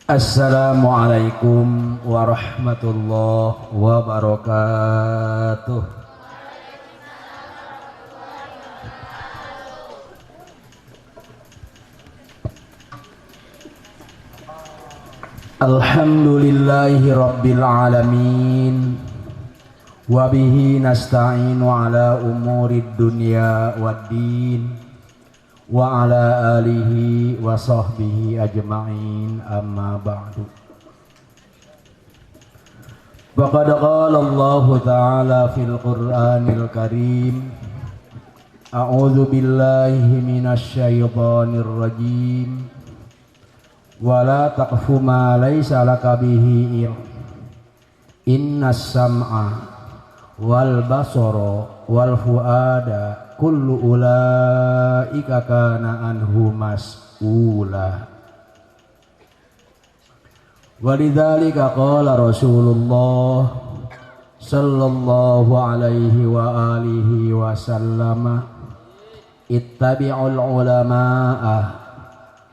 Assalamualaikum warahmatullahi wabarakatuh. Alhamdulillahi rabbil alamin. Wabihi nasta'inu ala umurid dunya waddin. Wa ala alihi wa sahbihi ajma'in, amma ba'du. Faqad qala Allah ta'ala fil Qur'anil Karim, a'udzu billahi minasy syaithanir rajim, wa la taqfu ma laysa laka bihi ilm, innas sam'a wal basara wal fuada kullu ulaika kana anhu mas'ula. Walidzalika qala Rasulullah sallallahu alaihi wa alihi wasallam, ittabi'ul ulama'a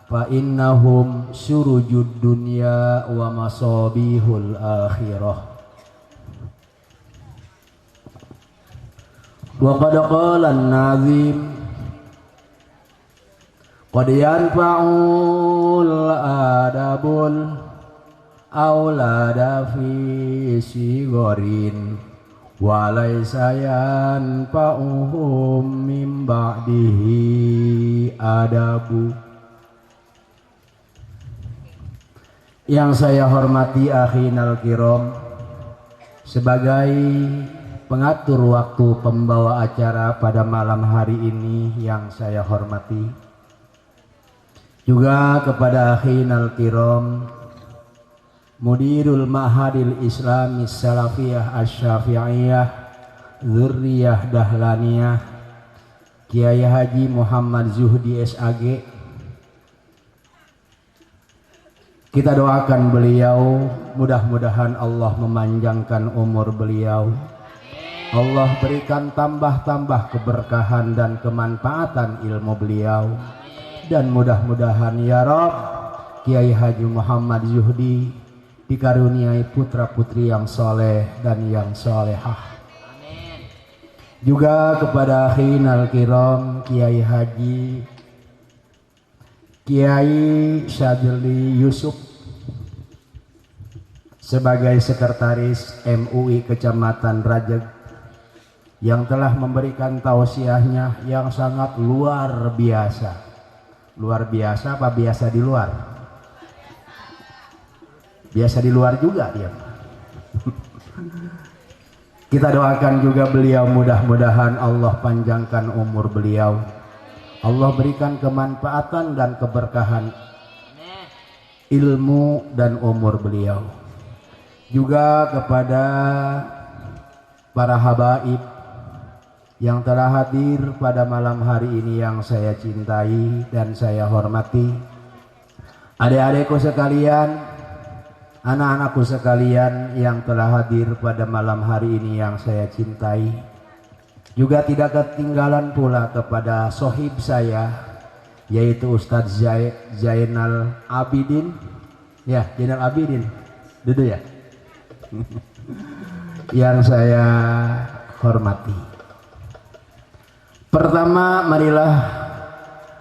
fa innahum surujud dunya wa masabihul akhirah. Wa qad qala an-nazim, qad yanfa'ul adabul aulada fi sigorin wa laysa yanfa'uhum min ba'dihi adabu. Yang saya hormati akhinal kiram, sebagai pengatur waktu pembawa acara pada malam hari ini yang saya hormati, juga kepada akhinal kiram Mudirul Ma'hadil Islami Salafiyah Asy-Syafi'iyah Dzurriyyah Dahlaniyah Kiai Haji Muhammad Zuhdi SAG. Kita doakan beliau, mudah-mudahan Allah memanjangkan umur beliau, Allah berikan tambah-tambah keberkahan dan kemanfaatan ilmu beliau, dan mudah-mudahan ya Rabb Kiai Haji Muhammad Zuhdi dikaruniai putra-putri yang soleh dan yang solehah. Juga kepada akhinal kiram Kiai Haji Kiai Syadzili Yusuf sebagai sekretaris MUI Kecamatan Rajeg, yang telah memberikan tausiahnya yang sangat luar biasa. Luar biasa apa biasa di luar? Biasa di luar juga dia. Kita doakan juga beliau, mudah-mudahan Allah panjangkan umur beliau, Allah berikan kemanfaatan dan keberkahan ilmu dan umur beliau. Juga kepada para habaib yang telah hadir pada malam hari ini yang saya cintai dan saya hormati, adik-adikku sekalian, anak-anakku sekalian yang telah hadir pada malam hari ini yang saya cintai. Juga tidak ketinggalan pula kepada sohib saya, yaitu Ustadz Zainal Abidin. Ya, Zainal Abidin, duduk ya. Yang saya hormati. Pertama, marilah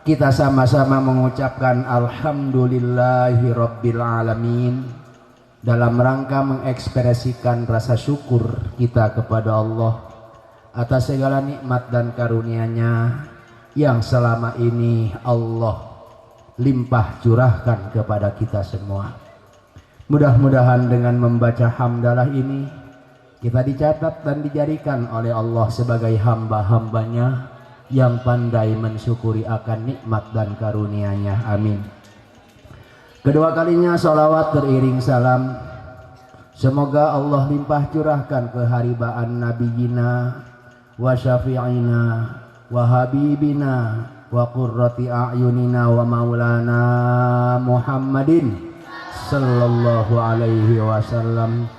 kita sama-sama mengucapkan alhamdulillahi rabbil alamin dalam rangka mengekspresikan rasa syukur kita kepada Allah atas segala nikmat dan karunia-Nya yang selama ini Allah limpah curahkan kepada kita semua. Mudah-mudahan dengan membaca hamdalah ini kita dicatat dan dijadikan oleh Allah sebagai hamba-hambanya yang pandai mensyukuri akan nikmat dan karunia-Nya. Amin. Kedua kalinya salawat teriring salam, semoga Allah limpah curahkan keharibaan nabiyina wa syafi'ina wa habibina wa qurrati a'yunina wa maulana Muhammadin sallallahu alaihi wasallam,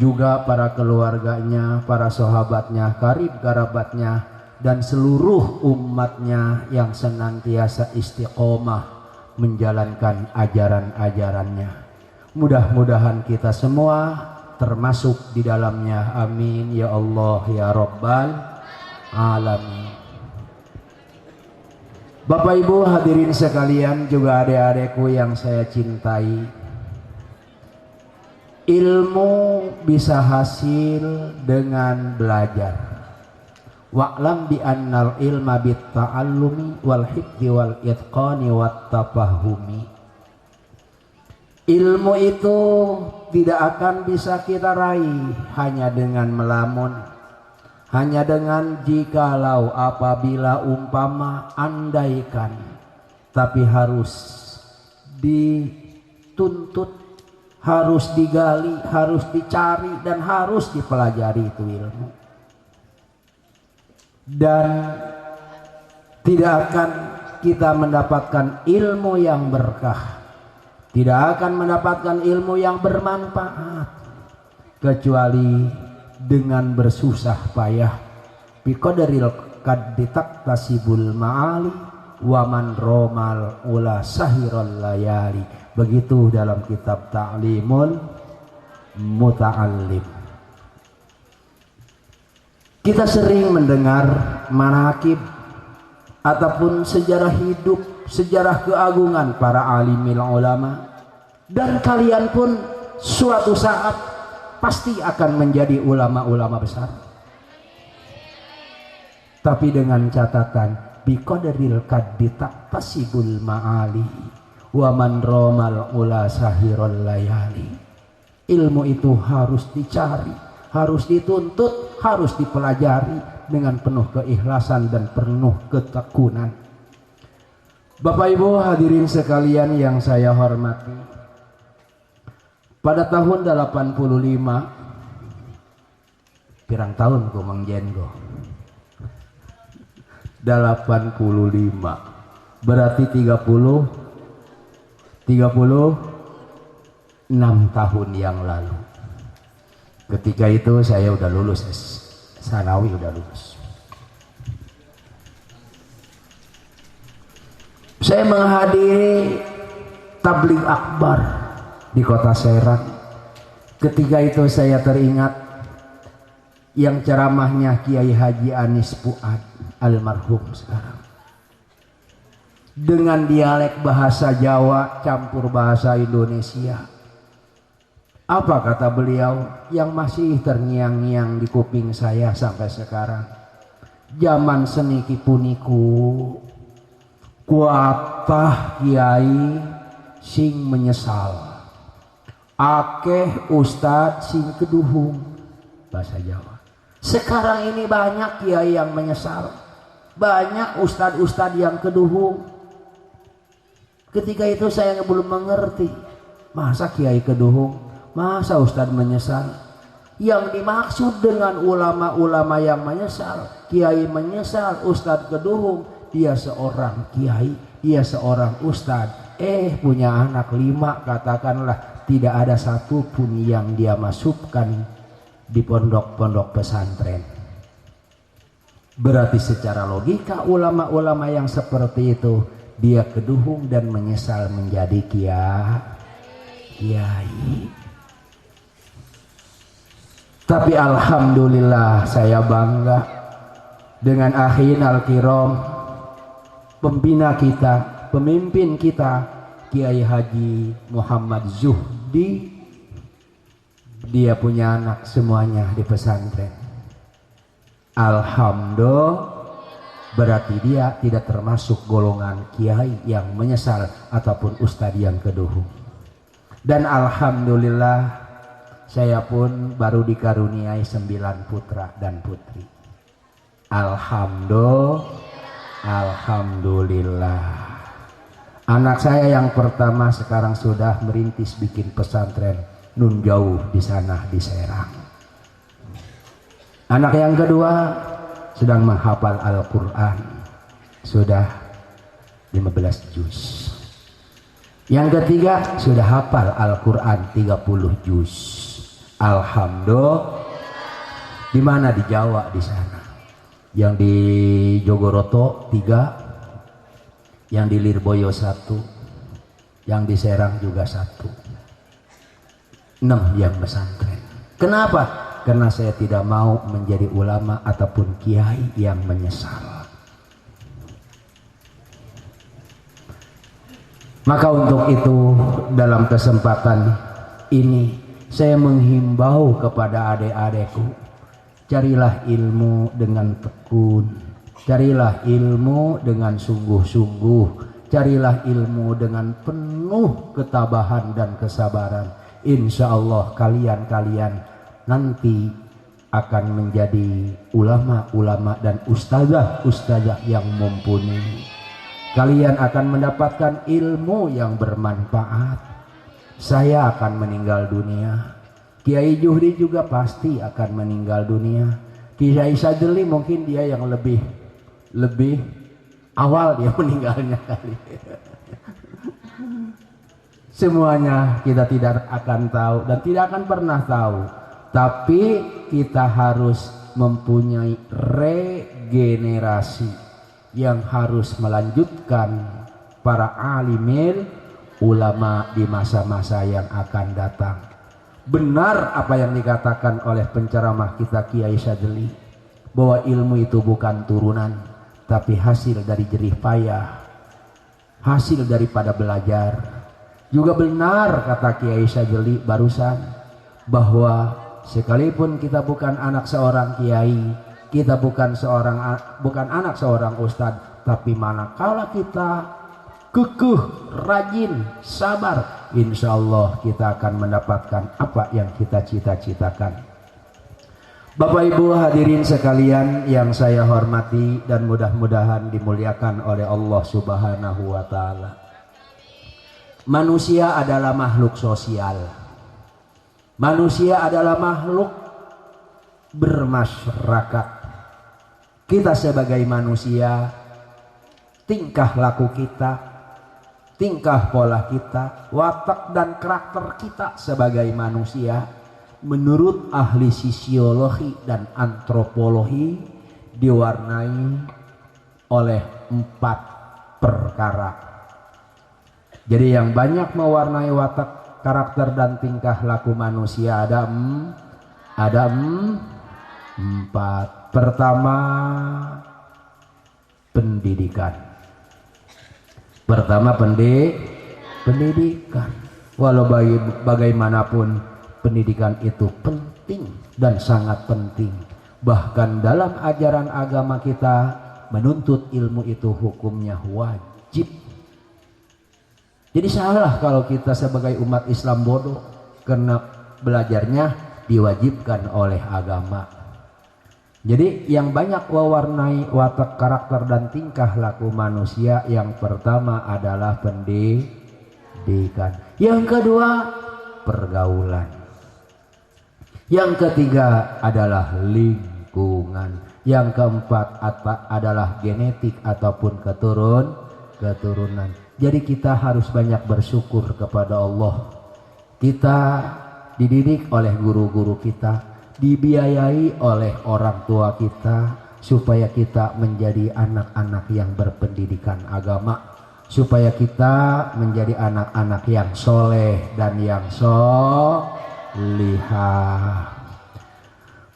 juga para keluarganya, para sahabatnya, karib kerabatnya, dan seluruh umatnya yang senantiasa istiqomah menjalankan ajaran-ajarannya. Mudah-mudahan kita semua termasuk di dalamnya. Amin ya Allah ya Rabbal Alamin. Bapak Ibu hadirin sekalian, juga adik-adikku yang saya cintai, ilmu bisa hasil dengan belajar. Wa'lam bi annal ilma bit ta'allumi wal hifdzi wal itqani wat tafahumi. Ilmu itu tidak akan bisa kita raih hanya dengan melamun, hanya dengan jikalau, apabila, umpama, andaikan, tapi harus dituntut, harus digali, harus dicari, dan harus dipelajari itu ilmu. Dan tidak akan kita mendapatkan ilmu yang berkah, tidak akan mendapatkan ilmu yang bermanfaat kecuali dengan bersusah payah. Biqadaril qaddi taqtasibul ma'ali wa man romal ula sahirul layali. Begitu dalam kitab Ta'limul Muta'allim. Kita sering mendengar manaqib ataupun sejarah hidup, sejarah keagungan para alimil ulama, dan kalian pun suatu saat pasti akan menjadi ulama-ulama besar. Tapi dengan catatan biqadaril qaddi taqtasibul ma'ali wa man romal ula sahirul layali. Ilmu itu harus dicari, harus dituntut, harus dipelajari dengan penuh keikhlasan dan penuh ketekunan. Bapak Ibu hadirin sekalian yang saya hormati, pada tahun 85, pirang tahun ku Mang Jenggo, 85 berarti 36 tahun yang lalu. Ketika itu saya udah lulus Sanawi, udah lulus. Saya menghadiri tabligh akbar di kota Serang. Ketika itu saya teringat yang ceramahnya Kiai Haji Anis Fuad almarhum sekarang, dengan dialek bahasa Jawa campur bahasa Indonesia. Apa kata beliau yang masih terngiang-ngiang di kuping saya sampai sekarang? Zaman seniki puniku kuatah kiai sing menyesal, akeh ustad sing keduhung, bahasa Jawa. Sekarang ini banyak kiai yang menyesal, banyak ustad-ustad yang keduhung. Ketika itu saya belum mengerti, masa kiai keduhung, masa ustadz menyesal? Yang dimaksud dengan ulama-ulama yang menyesal, kiai menyesal, ustadz keduhung, dia seorang kiai, dia seorang ustadz, punya anak 5 katakanlah, tidak ada satupun yang dia masukkan di pondok-pondok pesantren. Berarti secara logika ulama-ulama yang seperti itu dia keduhung dan menyesal menjadi kiai. Tapi alhamdulillah saya bangga dengan akhin al-kiram, pembina kita, pemimpin kita, Kiai Haji Muhammad Zuhdi. Dia punya anak semuanya di pesantren. Alhamdulillah, berarti dia tidak termasuk golongan kiai yang menyesal ataupun ustadz yang keduhung. Dan alhamdulillah saya pun baru dikaruniai 9 putra dan putri. Alhamdulillah. Anak saya yang pertama sekarang sudah merintis bikin pesantren nun jauh di sana di Serang. Anak yang kedua sedang menghafal Al-Quran, sudah 15 juz. Yang ketiga sudah hafal Al-Quran 30 juz. Alhamdulillah. Di mana? Di Jawa di sana. Yang di Jogoroto 3, yang di Lirboyo 1, yang di Serang juga 1. yang pesantren. Kenapa? Karena saya tidak mau menjadi ulama ataupun kiai yang menyesal. Maka untuk itu dalam kesempatan ini saya menghimbau kepada adik-adikku, carilah ilmu dengan tekun, carilah ilmu dengan sungguh-sungguh, carilah ilmu dengan penuh ketabahan dan kesabaran. Insya Allah kalian nanti akan menjadi ulama-ulama dan ustazah-ustazah yang mumpuni. Kalian akan mendapatkan ilmu yang bermanfaat. Saya akan meninggal dunia, Kiai Juhri juga pasti akan meninggal dunia. Kiai Sadli mungkin dia yang lebih awal dia meninggalnya kali. Semuanya kita tidak akan tahu dan tidak akan pernah tahu. Tapi kita harus mempunyai regenerasi yang harus melanjutkan para alimil ulama di masa-masa yang akan datang. Benar apa yang dikatakan oleh penceramah kita Kiai Sadli, bahwa ilmu itu bukan turunan tapi hasil dari jerih payah, hasil daripada belajar. Juga benar kata Kiai Sadli barusan, bahwa sekalipun kita bukan anak seorang kiai, kita bukan anak seorang ustadz, tapi manakala kita kekeh, rajin, sabar, insya Allah kita akan mendapatkan apa yang kita cita-citakan. Bapak Ibu hadirin sekalian yang saya hormati dan mudah-mudahan dimuliakan oleh Allah Subhanahu wa Ta'ala. Manusia adalah makhluk sosial. Manusia adalah makhluk bermasyarakat. Kita sebagai manusia, tingkah laku kita, tingkah pola kita, watak dan karakter kita sebagai manusia, menurut ahli sisiologi dan antropologi diwarnai oleh 4 perkara. Jadi yang banyak mewarnai watak, karakter dan tingkah laku manusia ada 4. Pertama, pendidikan. Pendidikan. Walau bagaimanapun pendidikan itu penting dan sangat penting. Bahkan dalam ajaran agama kita menuntut ilmu itu hukumnya wajib. Jadi salah kalau kita sebagai umat Islam bodoh karena belajarnya diwajibkan oleh agama. Jadi yang banyak mewarnai watak, karakter dan tingkah laku manusia, yang pertama adalah pendidikan. Yang kedua pergaulan. Yang ketiga adalah lingkungan. Yang keempat adalah genetik ataupun keturunan. Jadi kita harus banyak bersyukur kepada Allah. Kita dididik oleh guru-guru kita, dibiayai oleh orang tua kita, supaya kita menjadi anak-anak yang berpendidikan agama, supaya kita menjadi anak-anak yang soleh dan yang solihah.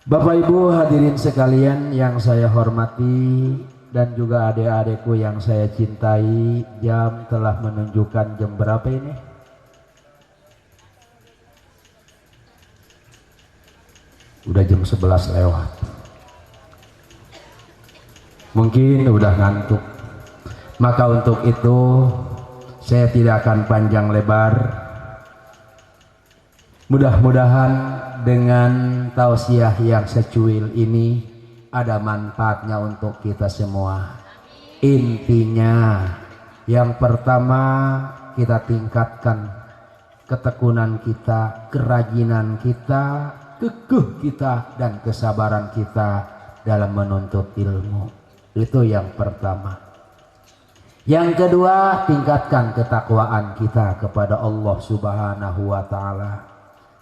Bapak Ibu hadirin sekalian yang saya hormati dan juga adik-adikku yang saya cintai, jam telah menunjukkan jam berapa ini? Udah jam 11 lewat. Mungkin udah ngantuk. Maka untuk itu saya tidak akan panjang lebar. Mudah-mudahan dengan tausiah yang secuil ini ada manfaatnya untuk kita semua. Intinya yang pertama, kita tingkatkan ketekunan kita, kerajinan kita, kekeh kita dan kesabaran kita dalam menuntut ilmu. Itu yang pertama. Yang kedua, tingkatkan ketakwaan kita kepada Allah Subhanahu wa Ta'ala.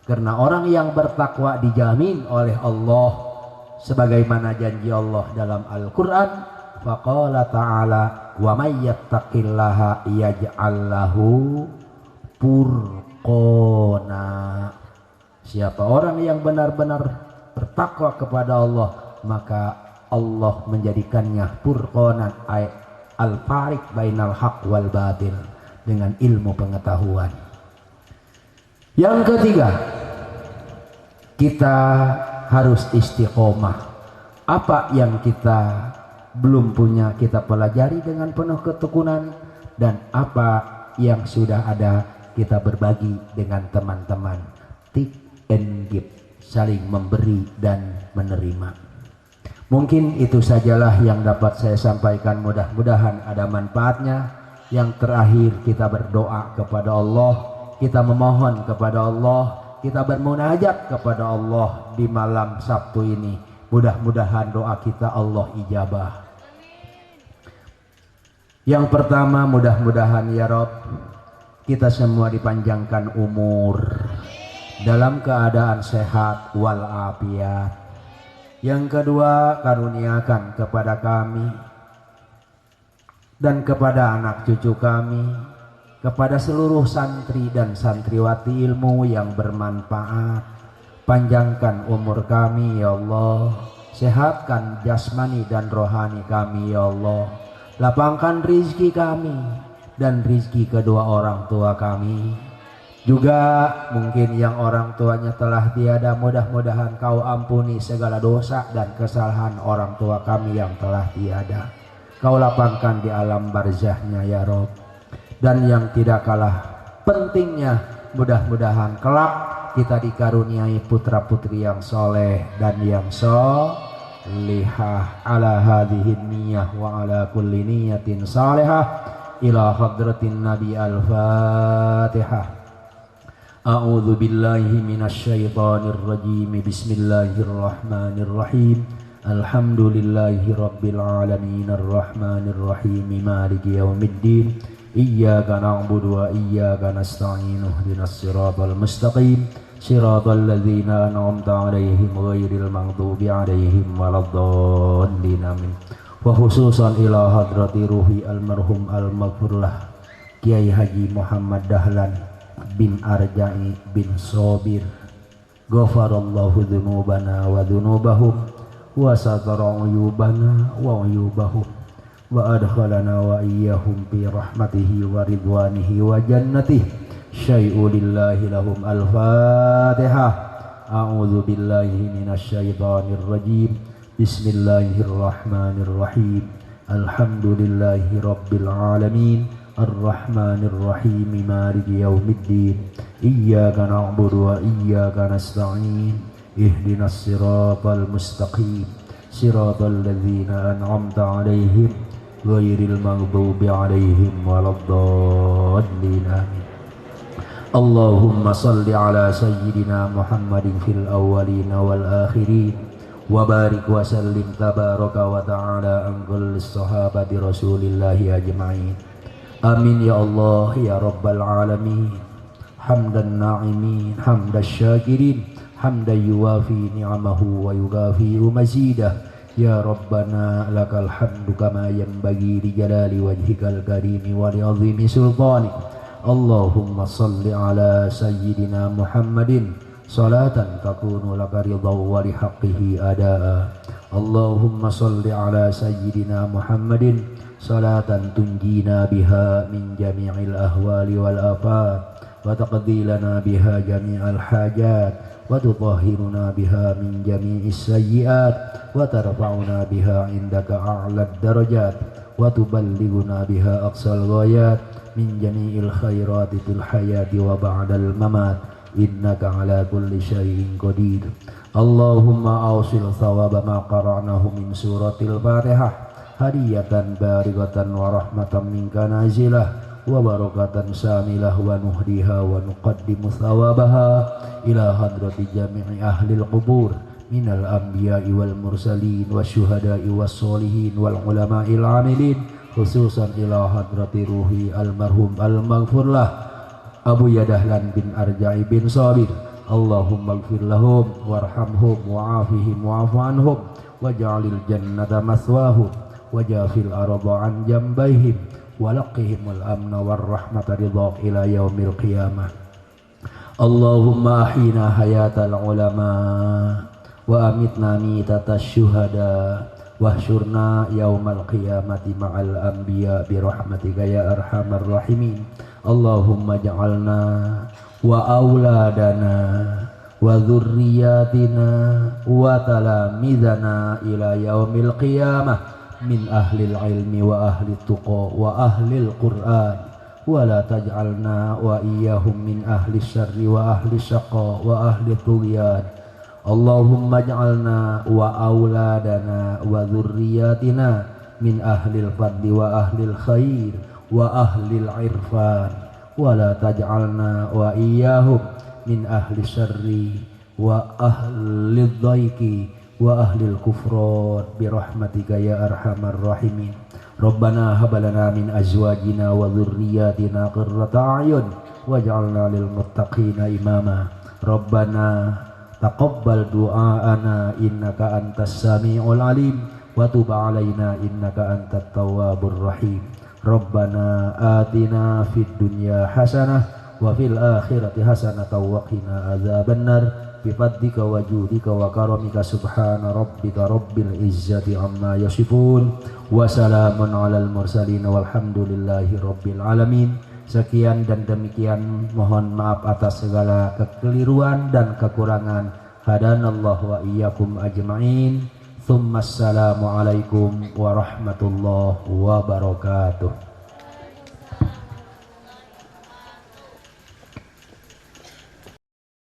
Karena orang yang bertakwa dijamin oleh Allah sebagaimana janji Allah dalam Al-Qur'an, faqala ta'ala wa may yattaqillaha yaj'al lahu furqana. Siapa orang yang benar-benar bertakwa kepada Allah, maka Allah menjadikannya furqanan al-fariq bainal haq wal batil, dengan ilmu pengetahuan. Yang ketiga, kita harus istiqomah. Apa yang kita belum punya kita pelajari dengan penuh ketekunan, dan apa yang sudah ada kita berbagi dengan teman-teman. Take and give, saling memberi dan menerima. Mungkin itu sajalah yang dapat saya sampaikan, mudah-mudahan ada manfaatnya. Yang terakhir, kita berdoa kepada Allah, kita memohon kepada Allah, kita bermunajat kepada Allah di malam Sabtu ini. Mudah-mudahan doa kita Allah ijabah. Yang pertama, mudah-mudahan ya Rob, kita semua dipanjangkan umur dalam keadaan sehat walafiat. Yang kedua, karuniakan kepada kami dan kepada anak cucu kami, kepada seluruh santri dan santriwati ilmu yang bermanfaat. Panjangkan umur kami ya Allah, sehatkan jasmani dan rohani kami ya Allah, lapangkan rizki kami dan rizki kedua orang tua kami. Juga mungkin yang orang tuanya telah tiada, mudah-mudahan kau ampuni segala dosa dan kesalahan orang tua kami yang telah tiada. Kau lapangkan di alam barzahnya ya Rob. Dan yang tidak kalah pentingnya, mudah-mudahan kelak kita dikaruniai putra-putri yang soleh dan yang solihah. Ala hadhihi niyah wa ala kulli niyatin salihah ila hadratin nabi al-fatihah. A'udzu billahi minasyaitonir rajim. Bismillahirrahmanirrahim. Alhamdulillahi rabbil alamin arrahmanir rahim maliki yaumiddin. Iyyaka na'budu wa iyyaka nasta'in. Ihdinas siratal mustaqim. Siratal ladzina an'amta 'alaihim ghairil maghdubi 'alaihim waladdallin. Amin. Wa khususan ila hadrati ruhi almarhum al-maghfurlah Kiai Haji Muhammad Dahlan bin Arja'i bin Sobir, ghafarallahu dzunubana wa dzunubahum wa satara uyubana wa uyubahum wa adkhalana wa iyyahum fi rahmatihi wa ridwanihi wa jannatihi. Syai'u lillahi lahum al-fatihah. A'udzu billahi minasyaitonir rajim. Bismillahirrahmanirrahim. Alhamdulillahi rabbil alamin Ar-Rahmanir Rahim Maliki Yaumiddin. Iyyaka na'budu wa iyyaka nasta'in. Ihdinas siratal mustaqim. Siratal ladzina an'amta 'alaihim ghairil maghdubi 'alaihim waladdallin. Amin. Allahumma salli ala sayyidina Muhammadin fil awwalin wal akhirin wa barik wa sallim tabaraka wa ta'ala an kulli sahabati rasulillahi ajma'in. Amin ya Allah ya Rabbal alamin. Hamdan na'imin, hamdan syakirin, hamdan yuwafi ni'amahu wa yugafi mazidah. Ya Rabbana lakal hamdu kama yanbaghi li jalali wajhikal karimi wa li azimi sultanik. Allahumma salli ala sayyidina Muhammadin salatan takunu laka ridha wa li haqqihi adaa. Allahumma salli ala sayyidina Muhammadin salatan tunjina biha min jami'il ahwali wal afat wa taqdi lana biha jami'al hajat wa tutahhiruna biha min jami'is sayyi'at wa tarfa'una biha indaka a'lad darajat wa tuballighuna biha aqsal ghayat min jami'il khairati fil hayati wa ba'dal mamat innaka ala kulli syai'in qadir. Allahumma awsil thawaba ma qara'nahu min suratil Fatihah hadiyatan barikatan wa rahmatan minka nazilah wa barakatan samilah wa nuhdiha wa nuqaddimu thawabaha ila hadrati jami'i ahlil qubur minal anbiya'i wal mursalin wa syuhada'i was solihin wal ulama'il amilin, khususan ila hadrati ruhi almarhum al-maghfurlah Abu Dahlan bin Arja'i bin Sobir. Allahumma ighfir lahum warhamhum wa'afihim wa'afu anhum waj'alil jannata maswahum wajafil arda an jambaihim walaqihimul amna warahmata ridha ila yaumil qiyamah. Allahumma ahyina hayatal ulama wa amitna mitatas syuhada wahsyurna yaumal qiyamati ma'al anbiya birahmatika ya arhamar rahimin. Allahumma ja'alna wa auladana wa dzurriyyatina wa talamidana ila yaumil qiyamah min ahlil ilmi wa ahli tuqa wa ahlil qur'an wa la taj'alna wa iyyahum min ahli syarri wa ahli syaqa wa ahli tughyan. Allahumma ja'alna wa auladana wa dzurriyyatina min ahlil fadli wa ahlil khair wa ahlil irfan wa la taj'alna wa iyyahum min ahli syarri wa ahli dhaiki wa ahlil kufran birahmatika ya arhamar rahimin. Rabbana habalana min azwajina wa dhurriyyatina qurrata a'yun waj'alna lil muttaqina imama. Rabbana taqabbal du'aana innaka antas sami'ul alim wa tub 'alaina innaka antat tawwabur rahim. Rabbana atina fid dunya hasanah wa fil akhirati hasanah wa qina adzabannar bifadlika wa judika wa karamika subhana rabbika rabbil izzati amma yasifun wa salamun alal mursalin walhamdulillahi rabbil alamin. Sekian dan demikian, mohon maaf atas segala kekeliruan dan kekurangan. Hadanallahu wa iyyakum ajma'in. Tsumma assalamu alaikum warahmatullahi wabarakatuh.